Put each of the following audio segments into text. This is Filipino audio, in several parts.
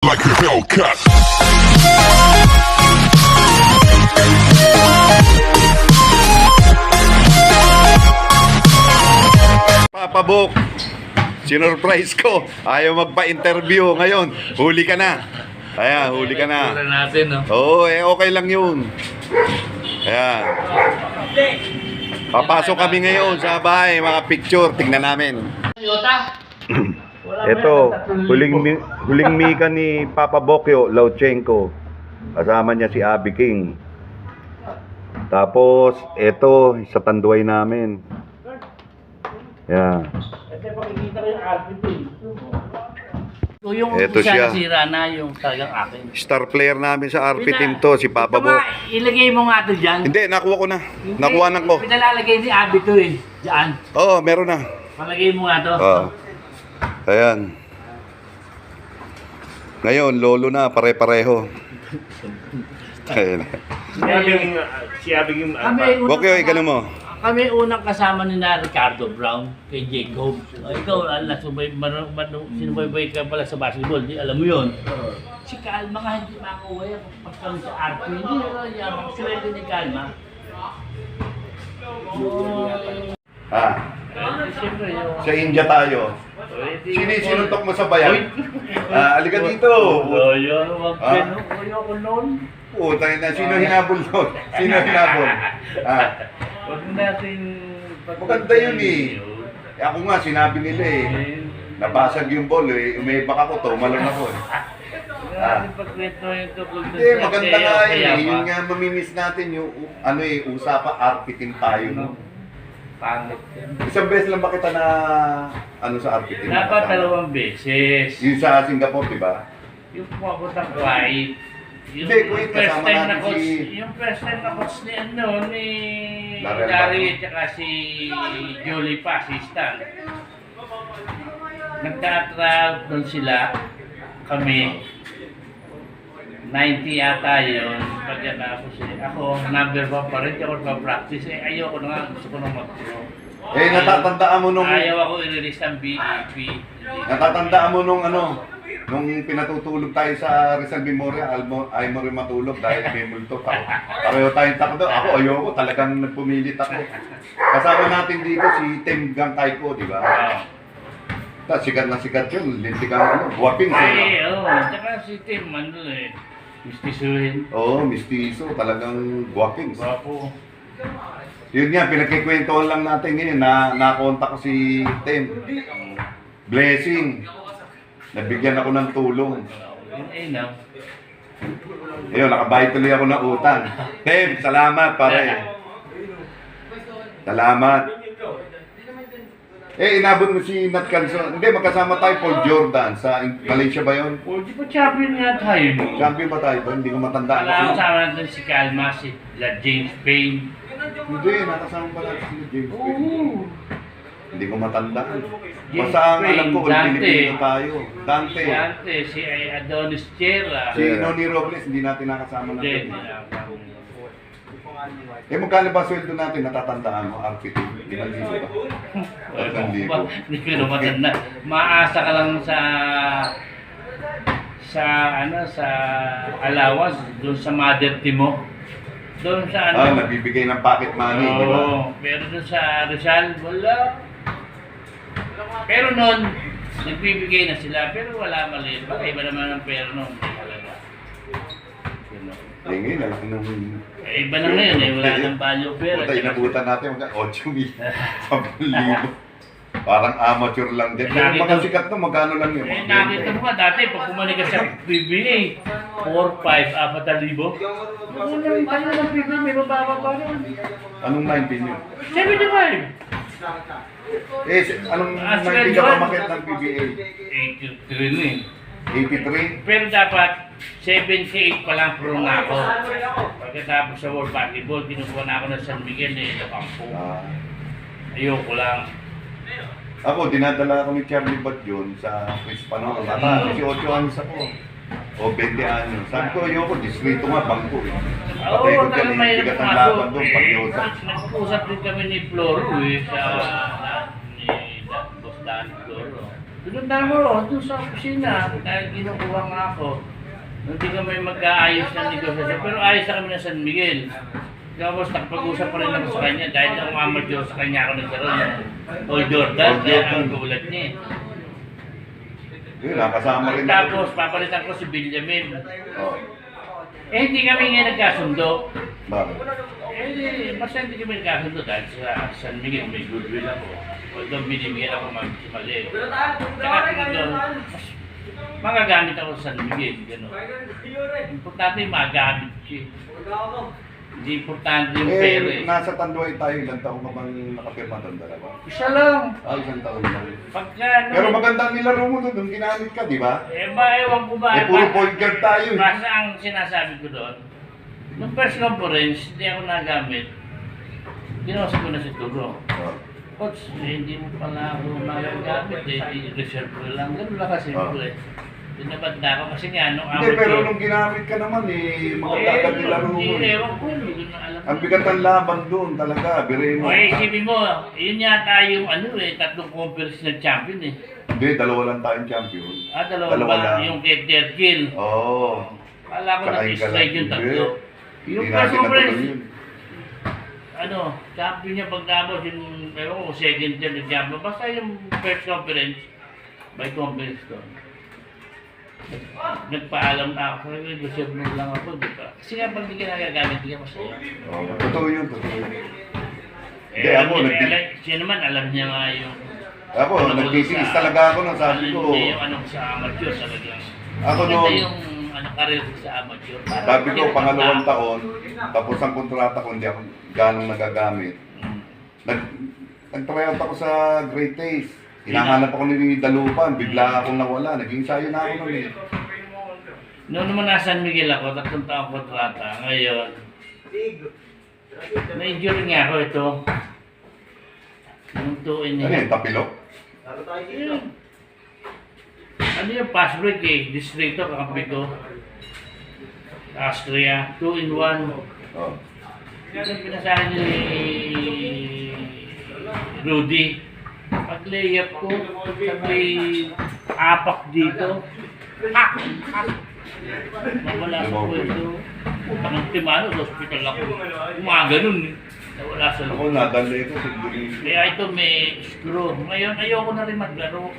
like a Hellcat. Papa Bok, sinurprise ko. Ayaw magpa-interview ngayon. Huli ka na. Ayan, huli ka na. Pura natin, no? Oo, okay lang yun. Ayan. Papasok kami ngayon sa bahay, mga picture. Tingnan namin. Toyota? Ito, huling mika ni Papa Bokyo Lauchenko. Kasama niya si Abby King. Tapos, ito, sa tanduay namin. Yan. Yung Eto isa siya. nasira na yung talagang akin. Star player namin sa RP team to, si Papa Ito Bok. nga, ilagay mo nga ito dyan. Hindi, nakuha ko na. Nakuha ko. Pinalalagay ni Abby to eh. Diyan. Oo, meron na. Palagay mo nga to. Oo. Ayan. Ngayon, lolo na, pare-pareho. Ayan. Si Abing yung Bokyo, ikaw mo. Kami unang kasama ni na Ricardo Brown kay Jacob. Ikaw, sinubaybay ka pala sa basketball. Di, alam mo yun. Si Kalma nga hindi makuha pagkang sa RP. Hindi yamang sweldo ni Kalma. Siyempre yung... Sa India tayo. Sinuntok mo sa bayan. Alika dito. Ayoko noon. Puta na, sino hinabol doon? Sino hinabol? Huwag natin... Maganda yun eh. Ako nga, sinabi nila eh. Nabasag yung ball eh. Umibak ako, tumalon ako eh. Hindi, maganda nga yun eh. Yun nga mamimiss natin yung ano eh, usapa, RP team tayo no. Pangit. Isang beses lang ba kita na ano sa RP team? Dapat 2 beses. Yung sa Singapore, di ba? Yung pumapunta Kuwait. Yung Hindi, Kuwait, first kasama time na natin coach, si- yung first time na coach ni ano, ni Larry Larry at saka si Jolie pa, si Stan. Nagtatravel doon sila, kami. 90 yata yun, pagkatapos eh. Ako, number 1 pa rin, di ako nagpa-practice eh. Ayoko na nga, gusto ko nang mag-pro. Eh, natatandaan mo nung... Ayaw ako i-release ng BEP. Natatandaan mo nung ano, nung pinatutulog tayo sa Rizal Memorial, ayaw mo rin matulog dahil may multo pa. Pareho tayong takbo. Ako, ayoko, talagang nagpumilit ako. Kasama natin dito si Tim Gang Taiko, di ba? Sikat na sikat yun, lintigang ano, guwaping Ay, siya. oo. Tsaka si Tim, ano eh, mistisuhin. Oo, mistiso, talagang guwaping. Gwapo. Yun nga, pinagkikwentuhan lang natin ngayon, nakontak ko si Tim. Blessing. Nabigyan ako ng tulong. Yun ay na. Ayun, nakabayad tuloy ako ng utang. Tim, salamat pare. Salamat. Eh, inabot mo si Nat Canson. Hindi, magkasama tayo Paul Jordan sa Malaysia ba yun? O, di ba champion nga tayo? Champion ba tayo ba? Hindi ko matandaan. Wala kasama natin si Calma, si James Payne. Hindi, nakasama pa natin si James Payne. Oo. Hindi ko matandaan. James Basta ang alam ko, Payne, Pilipino tayo. Dante. Si Ante, si Adonis Chera. Si Noni Robles, hindi natin nakasama Hindi, natin. Eh, magkano ba sweldo natin? Natatandaan mo, RPT? 5,000 ba? Hindi ko na matanda. Maasa ka lang sa allowance doon sa mother team mo. Doon sa ano. Nagbibigay ng pocket money, di ba? Oo, pero doon sa Rizal, wala. Pero noon, nagbibigay na sila, pero wala mali. Baka iba naman ang pera noon. Talaga. Eh, ngayon, Iba na ngayon eh, wala nang value pera. Puta, inabutan natin, 8,000. 10,000. Parang amateur lang din. Pero Nakita- mga sikat to, magkano lang yun? Eh, nakita mo nga dati, pag bumalik ka sa PBA, 4, 5, 4,000. Ano ng PBA, may mababa pa rin. Anong 19 yun? 75. Anong Ah, 19 ka pamakit ng PBA? 83 na eh. 83? Pero dapat 78 pa lang pro na ako. Pagkatapos sa World Basketball, kinukuha na ako ng San Miguel eh, Campo. Ayoko lang. Ako, dinadala ako ni Charlie Batyon sa quiz pa noon. 18 anos ako. O 20 anos. Sabi ko, ayoko, distrito nga, bangko eh. Patay ko dyan, bigat ang laban doon, pagyosa. Nag-usap din kami ni Floro eh, ni Boss Dan Floro. Pinunta mo, doon sa opisina, dahil kinukuha nga ako. Hindi kami mag-aayos ng negosasyon, pero ayos na kami ng San Miguel. Tapos nakapag-usap pa rin ako sa kanya dahil ang amateur sa kanya ako nagkaroon ng All Jordan, All kaya Jordan. ang gulat niya eh. Yun, nakasama rin ako. Tapos papalitan ko si Benjamin. Oh. Eh hindi kami nga nagkasundo. Bakit? Eh basta hindi kami nagkasundo dahil sa San Miguel may goodwill ako. Although binibigyan ako mali. Tsaka doon, mga gamit ako sa San Miguel, gano'n. Importante yung mga gamit siya. Hindi importante yung pera Eh, eh. nasa Tanduay tayo, ilang taon ka bang nakapirma doon, dalawa? Isa lang. Ah, isang taon lang. Pagka Pero maganda ang nilaro mo doon, nung ginamit ka, di ba? eh ba, ewan ko ba. Eh, puro point guard tayo. eh. Basta ang sinasabi ko doon, nung first conference, hindi ako nagamit. Ginawa ko na si Turo. Oh. Coach, eh, hindi mo pala ako magagamit eh. I-reserve ko lang. Ganun lang kasi simple. Tinabad na ako kasi nga nung Hindi, pero nung ginamit ka naman, eh, maganda ang nilaro mo. Hindi, eh. ewan ko, hindi ko na alam. Ang bigat ng laban doon talaga, birin mo. Okay, isipin mo, yun yata yung ano eh, tatlong conference na champion eh. Hindi, dalawa lang tayong champion. Ah, dalawa Dalawa ba? lang. Yung kay Terkill. Oo. Kala ko Tsaka yung na-slide yung Hindi. tatlo. Yung Hindi first natin natuloy conference, yun. ano, champion niya pagtapos yung, ewan ko, second year na champion. Basta yung first conference, by conference to. Nagpaalam na ako, reserve mo lang ako, di ba? Kasi nga pag di ka nagagamit, di ka masaya. Oo, totoo yun, totoo yun. Hindi, Eh, ako, hindi, siya naman, alam niya nga yung... Ako, ano, nagtitiis sa- talaga ako nang sabi ko. Hindi yung ano sa amateur talagang. Ako Maganda noon, yung ano, karir ko sa amateur. Parang sabi ko, hindi na pangalawang tanda. taon, tapos ang kontrata ko, hindi ako ganong nagagamit. Mm. Nag-tryout ako sa Great Taste. Hinahanap ako ni Dalupan, bigla akong nawala. Naging sayo na ako nun eh. Noon naman nasa San Miguel ako, 3 taong kontrata. Ngayon, na-injury nga ako ito. Yung tuin Ano niya. yun, tapilok? Yun. Ano yung pass break eh, distrito, kakampi ko. Austria, 2-in-1. Oh. Yan ang pinasahan ni Rudy. Pag layup ko, sabi apak dito. Hak! Hak! Nawala sa pwesto. Putang ng timano, sa hospital ako. Mga ganun eh. Nawala sa Ako, loob. nadali ko. Siguro. Kaya ito may screw. Ngayon, ayoko na rin maglaro.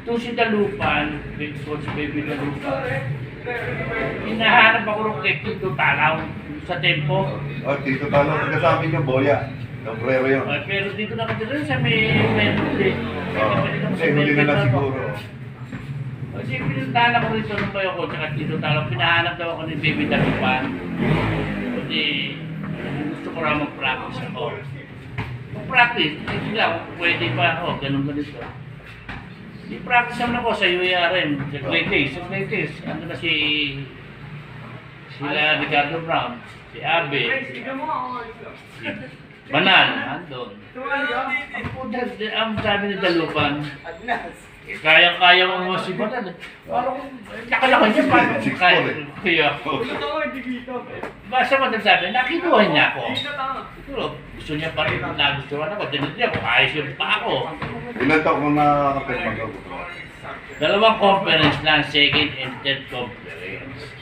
Ito si Dalupan, big coach baby Dalupan. Hinahanap ako ng kay Tito Talaw sa tempo. Oh, Tito Talo, taga sa amin yung boya. Nombrero yun. Ay, pero dito nakatira sa may Medley. Oh, kasi hindi nila siguro. Kasi pinuntahan ako rito nung bayo ko, tsaka Tito Talaw. Pinahanap daw ako ni Baby Dalupan. Kasi gusto ko raw mag-practice ako. Mag-practice, hindi lang, pwede pa ako, ganun ganito. Di-practice naman ako sa UARM, sa Great Days. Sa Great Days, ano na sila Ricardo Brown, si Abe, si Banal, andun. Ang sabi ni Dalupan, kaya-kaya mo mo si Banal. Parang, nakalaki niya, parang 6'4" kaya. Basta mo sabi, nakinuha niya ako. Siguro, gusto niya pa rin nagustuhan ako. Tinanong niya kung ayos yung pa ako. Ilan taon ko nakakapirma ko? Dalawang conference lang, second and third conference.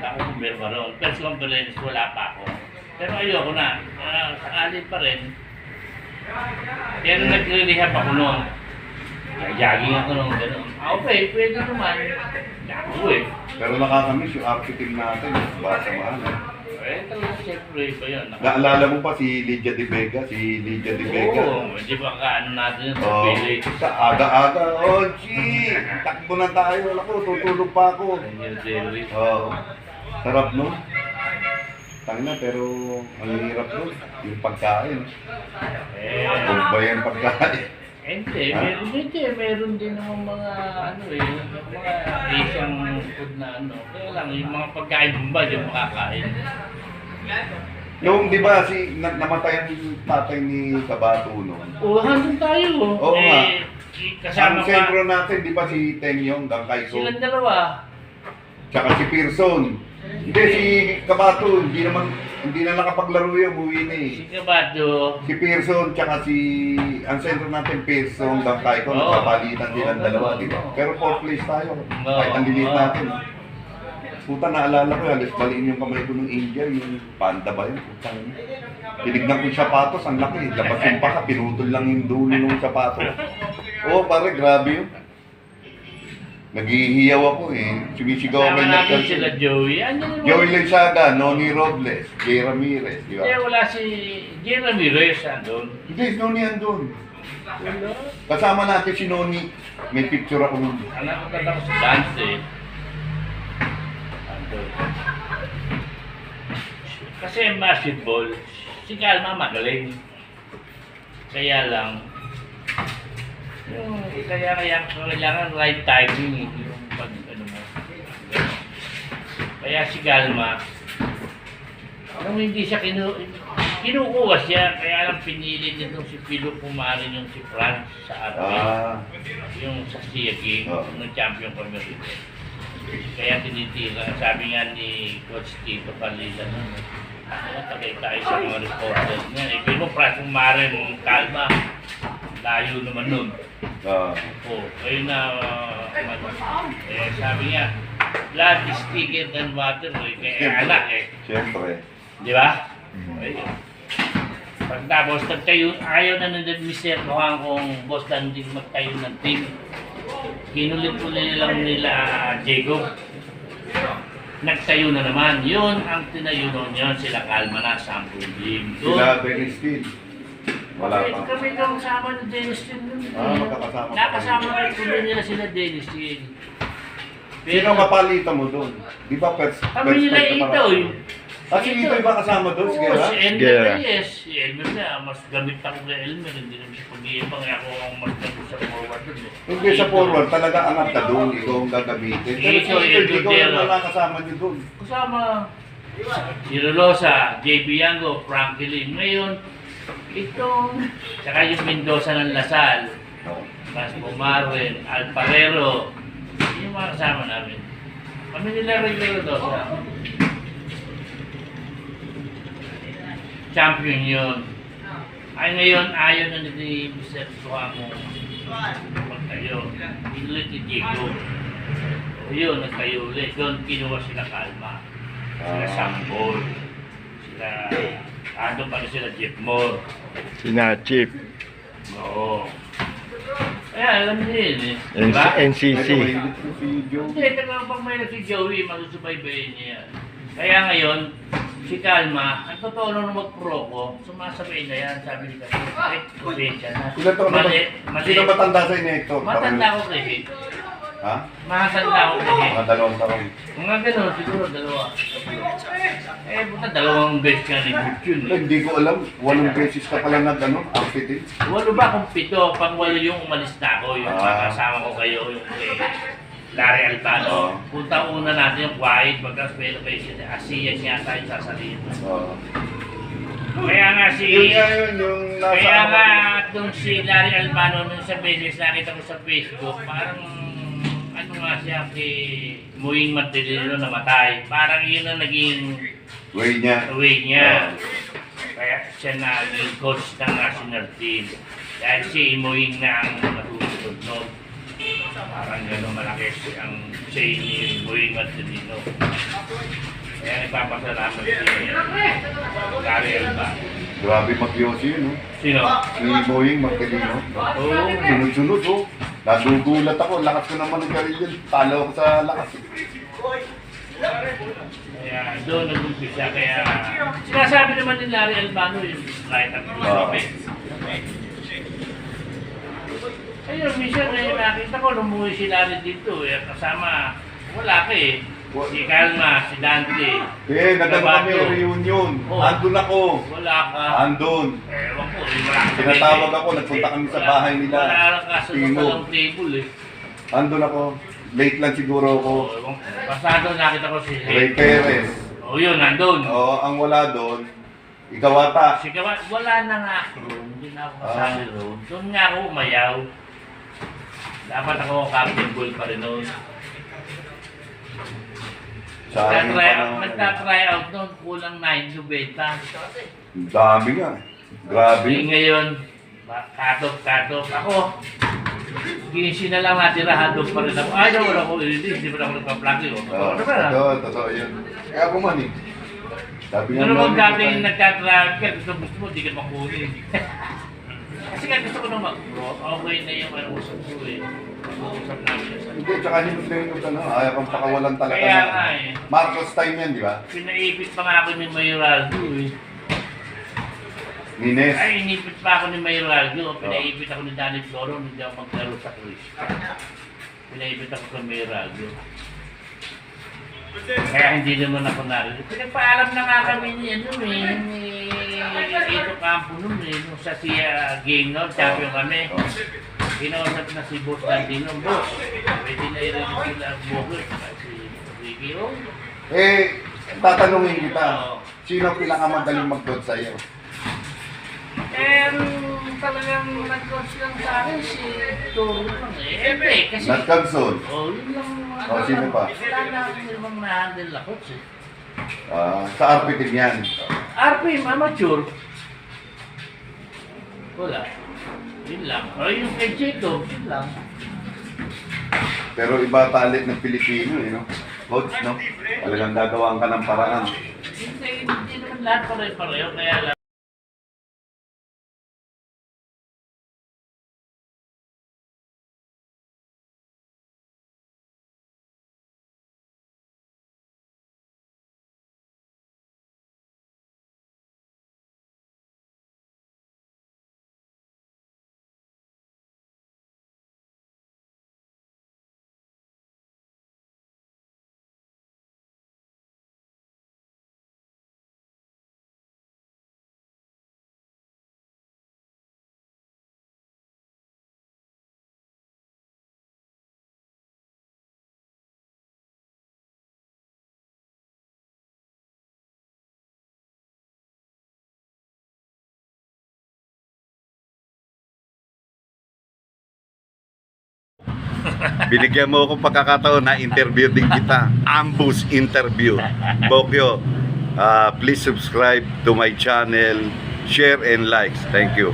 Ako pumirma ron. First conference, wala pa ako. Pero ayoko na. Sakali pa rin. Pero nagre-rehab ako noon. Jogging ako noon, gano'n. Okay, pwede naman. Ako eh. Pero nakakamiss yung active natin. Basta mahal. Eh, talaga siyempre ba yun? Naalala mo pa si Lydia De Vega? Si Lydia De Vega. Oo, di ba kaano natin yung Oh, pili? sa aga-aga. Oh, gee! Takbo na tayo. Ako, tutulog pa ako. New Delhi. Oh, sarap no? Tangina, pero ang hirap no? Yung pagkain. Eh, Kung ba yung pagkain? hindi, meron din ng mga ano eh, mga Asian food na ano. Kaya lang, yung mga pagkain bomba, yung makakain. Yung, di ba, namatay ang tatay ni Kabato noon. Oo, hanggang tayo. Oo nga. Kasama Ang pa, sentro natin, di ba si Tengyong, Gangkaiso, silang dalawa. tsaka si Pearson. Hindi, si Kabato, hindi naman Hindi na nakapaglaro yun, umuwi na Si eh. Cabato, Si Pearson, tsaka ang center natin, Pearson, Bangkay ko, Oo. nagpapalitan din ang Oo, dalawa, oo, di ba? oo. Pero 4th place tayo. Oo, Kahit ang lilit oo. natin. Puta, naalala ko, halos baliin yung kamay ko ng India, yung panda ba yun? Putang ina. Tinignan ko yung sapatos, ang laki. Labas yung paka, pinutol lang yung dulo ng sapatos. Oo, pare, grabe yun. Naghihiyaw ako eh. Sumisigaw ako kasama yung natin sila Joey. Ano yun? Joey Lensaga, Noni Robles, Jay Ramirez, di Kaya ba? wala si Jay Ramirez andun. Hindi, si Noni andun. Wala. Kasama natin si Noni. May picture ako nun. Anak ko talaga si Dante. Andun. Kasi ang basketball, si Kalma magaling. Kaya lang, kaya kailangan right timing yung pag ano mo. Kaya si Galma, nung hindi siya kinukuha siya, kaya lang pinili nito si Pilo Pumarin yung si Franz sa RP. Yung sa SIA game, Oo. ng champion kami rito. Kaya tinitira, sabi nga ni Coach Tito Palila nun, tagay tayo sa mga reporters niya. Eh, pero Franz Pumarin, Kalma, layo naman nun. Oh, ayun na, sabi niya, blood is thicker than water, kaya anak eh. Siyempre. Di ba? Ayun. Pagtapos, nagtayo, ayaw na nandun Mr. Kuhang kung boss landing magtayo ng team. Kinulit-ulit lang nila Jacob. Nagtayo na naman. Yun ang tinayo noon yun. Sila Kalma na, sample team. Sila Dennis Steele. Wala pa. Kami kang kasama ni Dennis Steele nun. Magkakasama. Nakasama rin tuloy nila sila Dennis Steele. Sino kapalita mo doon? Di ba kami nila ito eh. Si Ito'y ba kasama doon? Si Oo, Guerra? si Elmer Guerra. Reyes. Si Elmer na, mas gamit ako kay Elmer. Hindi naman siya pag-iibang. Ako ang mas gamit sa forward doon eh. Hindi sa forward, talaga angat ka doon. Ikaw ang gagamitin. Pero si Ito, Ito'y, ikaw Guerra. yung nakasama niyo doon. Kasama si Rolosa, JB Yango, Frankie Lim. Ngayon, itong, saka yung Mendoza ng Lasal, Mas Bumarwen, Alparero, yung mga kasama namin. Kami nila rin yung Rolosa. Champion yun. Ay ngayon, ayaw na ni Mr. Suhamo magtayo. Inulit ni Jacob. Yun, nagtayo ulit. Doon kinuha sila Kalma. Sila Sambol. Sila, pa rin sila Jeff Moore. Sina Chip. Oo. Kaya alam niyo yun eh. NCC. Si Joe. Hindi, talagang pag may si Joey, masusubaybayin niya yan. Kaya ngayon, si Kalma, ang totoo nung mag-pro ko, sumasabay na yan, sabi ni Kasi, ay, kubensya na. Ilan taon na ba? Mali. Sino matanda sa inyo, Hector? Matanda ko kasi. Ha? Matanda ko kasi. Mga 2 taon. Mga ganun, siguro dalawa. Buta dalawang beses ka ni Butch yun eh. Hindi ko alam. 8 beses ka pala ampitin. Walo ba kung 7? Pag walo yung umalis na ako, yung makasama ko kayo, yung kay Larry Albano. Punta una natin yung quiet, pagkas pero kayo siya, ASEAN yata yung sasalihin. Kaya nga si... Yun nga yun, yung nasa... Kaya nga itong si Larry Albano nung sa beses nakita ko sa Facebook, parang ano nga siya kay Muing Martilino namatay. Parang yun ang naging Way niya. way niya. Kaya siya na naging coach ng national team. Dahil si Muing na ang matutunod nun. Parang gano'ng malaki ang chain ni Muing Martilino. Kaya nagpapasalamat si Larry Albano. Grabe mag-yosi yun, no? Sino? Si Boeing Magdaleno. Oo. Sunod-sunod, oh. Nagugulat ako. Lakas ko naman ng karilyan. Talo ako sa lakas. Kaya doon nag-umpisa. Kaya sinasabi naman ni Larry Albano yung right up to sabi. Ayun, minsan nakita ko lumuwi si Larry dito. Kasama, wala ka eh. Si Kalma, si Dante. Nagano kami reunion. Oh. Andun ako. Wala ka. Andun. Ewan ko, wala ka. Tinatawag ako. Nagpunta kami sa bahay nila. Wala lang kasunod Timo. sa lang table eh. Andun ako. Late lang siguro ako. Ewan ko. Basta doon nakita ko si Ray Perez. Yun, nandun. Oo, ang wala doon. Ikaw ata. Si Kawa, wala na nga ako roon. Hindi na ako kasali roon. Doon nga ako umayaw. Dapat ako captain goal pa rin noon. Sayang yung panahon. Nagtatry out doon, kulang 9.90. Ang dami nga. Grabe. Eh ngayon, katop. Ako, 15 na lang natira, hadog pa rin ako. Ay, wala ko i-release, hindi pa ako nagpa-plug yun. Ano ba na? Totoo yun. Kaya ako man eh. Sabi nga Ano namin kung dating tayo. nagtatrack ka, gusto mo, di ka makunin. Kasi nga gusto ko na mag-pro, okay na yung ano usap ko eh. Mag-uusap namin sa Hindi, tsaka hindi yung ano, ayaw kang pakawalan talaga. Kaya na- nga eh. Marcos time yan, di ba? Pinaipit pa nga ako ni Mayoraldo eh. Nines. Ay, inipit pa ako ni Mayoraldo. Pinaipit ako ni Danny Floro, hindi ako maglaro sa Chris. Pinaipit ako sa Mayoraldo. Kaya hindi naman ako narinig. Pinagpaalam na nga kami ni ano eh, ni Ito Campo nun eh, nung sa siya game nun, champion kami. Kinausap na si Boss Dandino, Boss, pwede na i-release sila ang Bogor, si Ricky O. Eh, tatanungin kita, sino pinakamagaling mag-dot sa'yo? Talagang nag-coach lang sa akin si Toro lang eh. Siyempre, kasi... Nat Cabson. Yun lang. Sino pa? Wala na akong ibang na-handle na coach eh. Sa RP team yan. RPM, amateur. Wala. Yun lang. O yung kay Jacob, yun lang. Pero iba talent ng Pilipino, eh, no? Coach, no? Talagang gagawin ka ng paraan. Hindi naman lahat pare-pareho, kaya lang. Binigyan mo akong pagkakataon na interview din kita. Ambush interview. Bokyo, please subscribe to my channel, share and likes. Thank you.